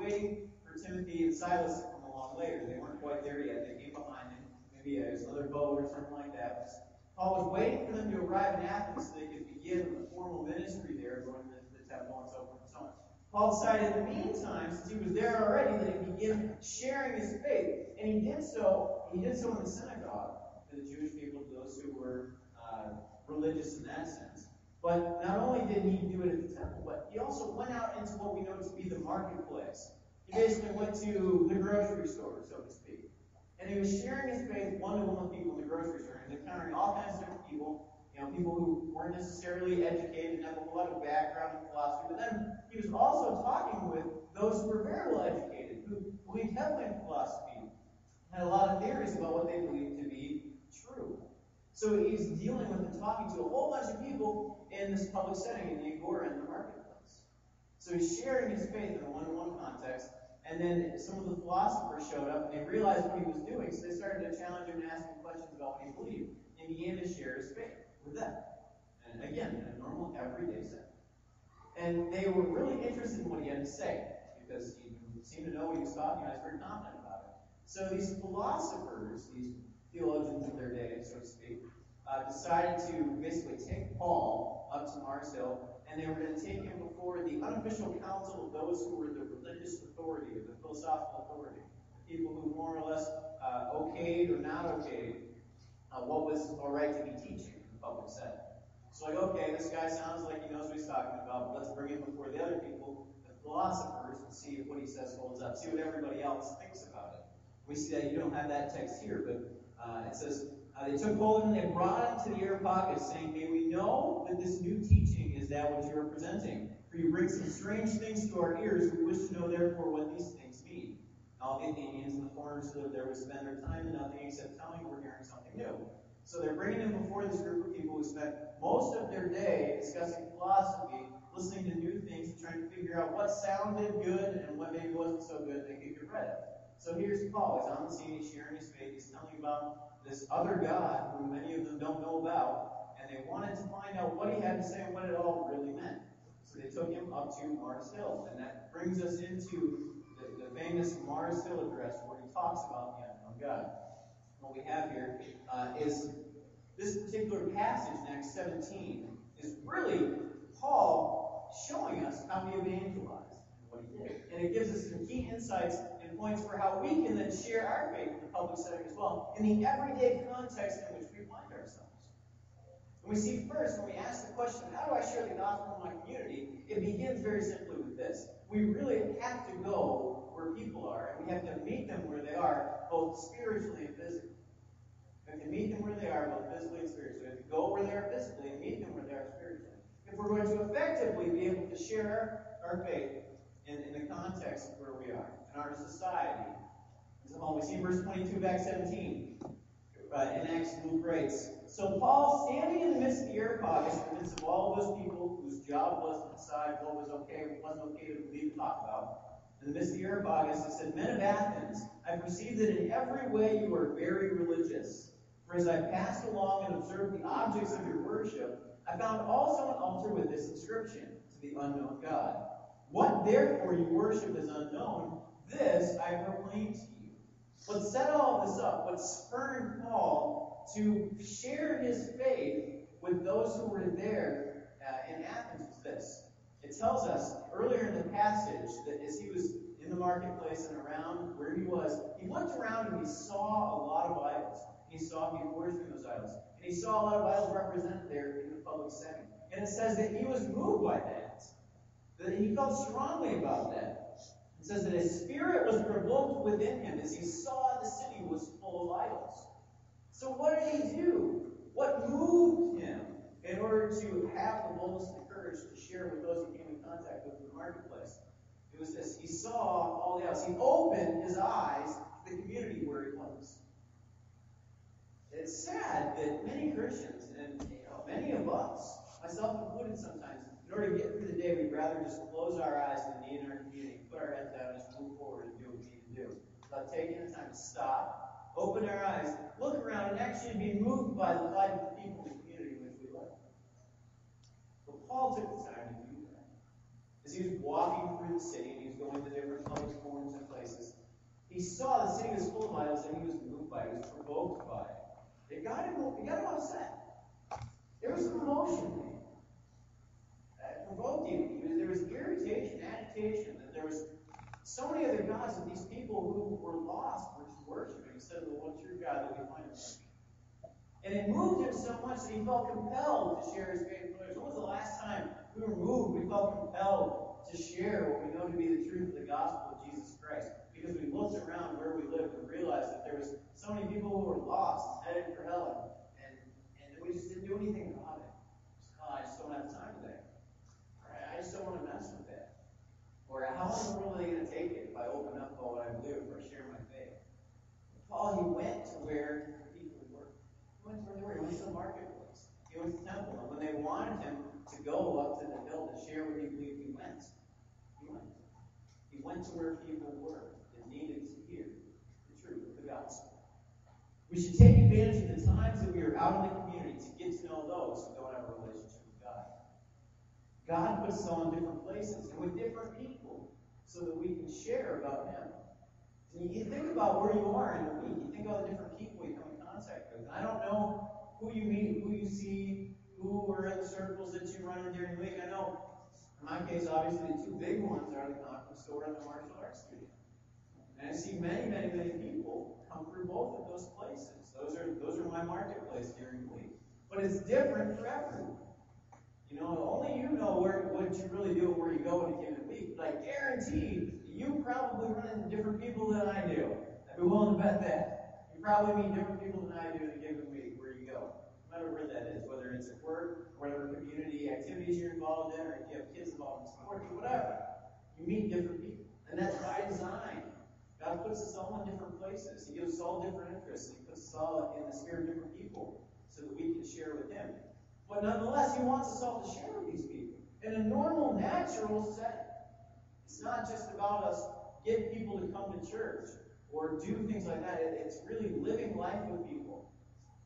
waiting for Timothy and Silas to come along later. They weren't quite there yet. They came behind him. Maybe it was another boat or something like that. Paul was waiting for them to arrive in Athens so they could begin the formal ministry there, going to the temple and so forth and so on. Paul decided in the meantime, since he was there already, that he begin sharing his faith. And he did so in the synagogue for the Jewish people, those who were religious in that sense. But not only did he do it at the temple, but he also went out into what we know to be the marketplace. He basically went to the grocery store, so to speak. And he was sharing his faith one-to-one with people in the grocery store, and encountering all kinds of different people, people who weren't necessarily educated and have a lot of background in philosophy. But then he was also talking with those who were very well educated, who believed heavily in philosophy, had a lot of theories about what they believed to be true. So he's dealing with and talking to a whole bunch of people in this public setting, in the agora, in the marketplace. So he's sharing his faith in a one-to-one context. And then some of the philosophers showed up, and they realized what he was doing, so they started to challenge him and ask him questions about what he believed. And he began to share his faith with them. And again, in a normal, everyday setting. And they were really interested in what he had to say, because he seemed to know what he was talking about. He was very confident about it. So these philosophers, these theologians of their day, so to speak, decided to basically take Paul up to Mars Hill, and they were going to take him before the unofficial council of those who were the religious authority, or the philosophical authority, the people who more or less okayed or not okayed what was all right to be teaching in the public setting. So like, okay, this guy sounds like he knows what he's talking about, but let's bring him before the other people, the philosophers, and see if what he says holds up, see what everybody else thinks about it. We see that you don't have that text here, but it says, they took hold of him and they brought him to the Areopagus, saying, "May we know that this new teaching is that which you are presenting? For you bring some strange things to our ears. We wish to know, therefore, what these things mean." All the Athenians and the foreigners who lived there would spend their time in nothing except telling or hearing something new. So they're bringing him before this group of people who spent most of their day discussing philosophy, listening to new things, and trying to figure out what sounded good and what maybe wasn't so good they could get rid of. So here's Paul. He's on the scene. He's sharing his faith. He's telling about this other God who many of them don't know about, and they wanted to find out what he had to say and what it all really meant. So they took him up to Mars Hill, and that brings us into the famous Mars Hill address where he talks about the unknown God. What we have here is this particular passage in Acts 17 is really Paul showing us how he evangelized and what he did. And it gives us some key insights and points for how we can then share our faith in the public setting as well, in the everyday context in which we find ourselves. And we see first, when we ask the question, how do I share the gospel in my community? It begins very simply with this. We really have to go where people are, and we have to meet them where they are, both spiritually and physically. We have to meet them where they are, both physically and spiritually. We have to go where they are physically and meet them where they are spiritually. If we're going to effectively be able to share our faith in the context of where we are, in our society as a whole. We see in verse 22 of Acts 17. In Acts, Luke writes, "So Paul, standing in the midst of the Areopagus, in the midst of all of those people whose job was to decide what was okay, what wasn't okay to believe and talk about, in the midst of the Areopagus, he said, 'Men of Athens, I perceive that in every way you are very religious. For as I passed along and observed the objects of your worship, I found also an altar with this inscription, to the unknown God. What therefore you worship as unknown, this I proclaim to you.'" What set all this up, what spurred Paul to share his faith with those who were there in Athens was this. It tells us earlier in the passage that as he was in the marketplace and around where he looked around and he saw a lot of idols. He saw people worshiping those idols. And he saw a lot of idols represented there in the public setting. And it says that he was moved by that. That he felt strongly about that. It says that his spirit was provoked within him as he saw the city was full of idols. So what did he do? What moved him in order to have the boldness and the courage to share with those he came in contact with in the marketplace? It was this. He saw all the idols. He opened his eyes to the community where he was. It's sad that many Christians, and many of us, myself included sometimes, in order to get through the day, we'd rather just close our eyes to the need in our community, put our heads down, and just move forward and do what we need to do. Without taking the time to stop, open our eyes, look around, and actually be moved by the light of the people in the community in which we live. But Paul took the time to do that. As he was walking through the city, and he was going to different public He saw the city was full of idols, and he was moved by it. He was provoked by it. It got him upset. There was some emotion there. That provoked him. There was irritation, agitation, that there was so many other gods that these people who were lost were just worshiping instead of the one true God that we find in Scripture. And it moved him so much that he felt compelled to share his faith with others. When was the last time we were moved, we felt compelled to share what we know to be the truth of the gospel of Jesus Christ? Because we looked around where we lived and realized that there was so many people who were lost, headed for hell, and we just didn't do anything about it. I just don't have time today. Or I just don't want to mess with that. Or how in the world are they going to take it if I open up about what I believe or share my faith? Paul, he went to where the people were. He went to where they were. He went to the marketplace. He went to the temple. And when they wanted him to go up to the hill to share what he believed, he went. He went. He went to where people were that needed to hear the truth of the gospel. We should take advantage of the times that we are out in the community to get to know those who don't have a relationship with God. God puts us all in different places and with different people so that we can share about Him. And you think about where you are in a week. You think about the different people you come in contact with. And I don't know who you meet, who you see, who are in the circles that you run in during the week. I know, in my case, obviously, the two big ones are the conference store and the martial arts studio. And I see many, many, many people come through both of those places. Those are my marketplace during the week. But it's different for everyone. You know, only you know what you really do and where you go in a given week. But I guarantee you probably run into different people than I do. I'd be willing to bet that. You probably meet different people than I do in a given week where you go. No matter where that is, whether it's at work, whatever community activities you're involved in, or if you have kids involved in sports, or whatever. You meet different people. And that's by design. God puts us all in different places. He gives us all different interests. He puts us all in the sphere of different people so that we can share with Him. But nonetheless, He wants us all to share with these people. In a normal, natural setting. It's not just about us getting people to come to church or do things like that. It's really living life with people.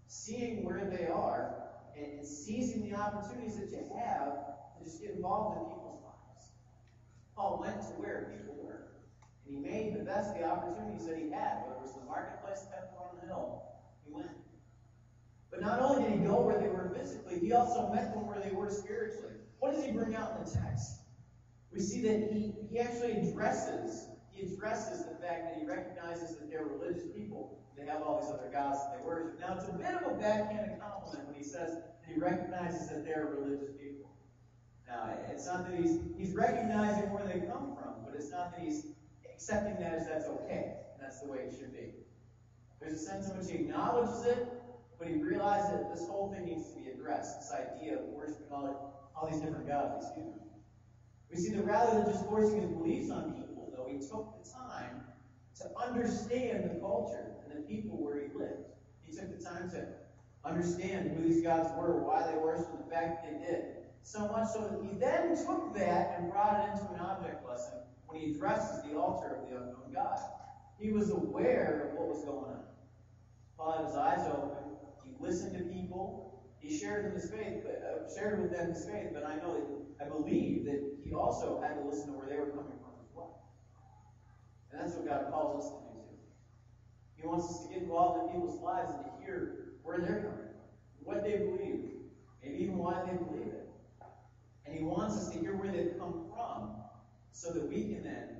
Seeing where they are and seizing the opportunities that you have to just get involved in people's lives. Paul went to where people were. And he made the best of the opportunities that he had, whether it was the marketplace, the temple, on the hill. He went. But not only did he go where they were physically, he also met them where they were spiritually. What does he bring out in the text? We see that he actually addresses the fact that he recognizes that they're religious people. They have all these other gods that they worship. Now, it's a bit of a backhanded compliment when he says that he recognizes that they're religious people. Now, it's not that he's recognizing where they come from, but it's not that he's accepting that as that's okay. And that's the way it should be. There's a sense in which he acknowledges it, but he realizes that this whole thing needs to be addressed. This idea of worshiping all these different gods. We see that rather than just forcing his beliefs on people, though, he took the time to understand the culture and the people where he lived. He took the time to understand who these gods were, why they worshipped, and the fact that they did. So much so that he then took that and brought it into an object lesson when he addresses the altar of the unknown God. He was aware of what was going on. Paul had his eyes open. He listened to people. He shared with them his faith, but I believe that he also had to listen to where they were coming from as well. And that's what God calls us to do too. He wants us to get involved in people's lives and to hear where they're coming from, what they believe, maybe even why they believe it. And he wants us to hear where they've come from so that we can then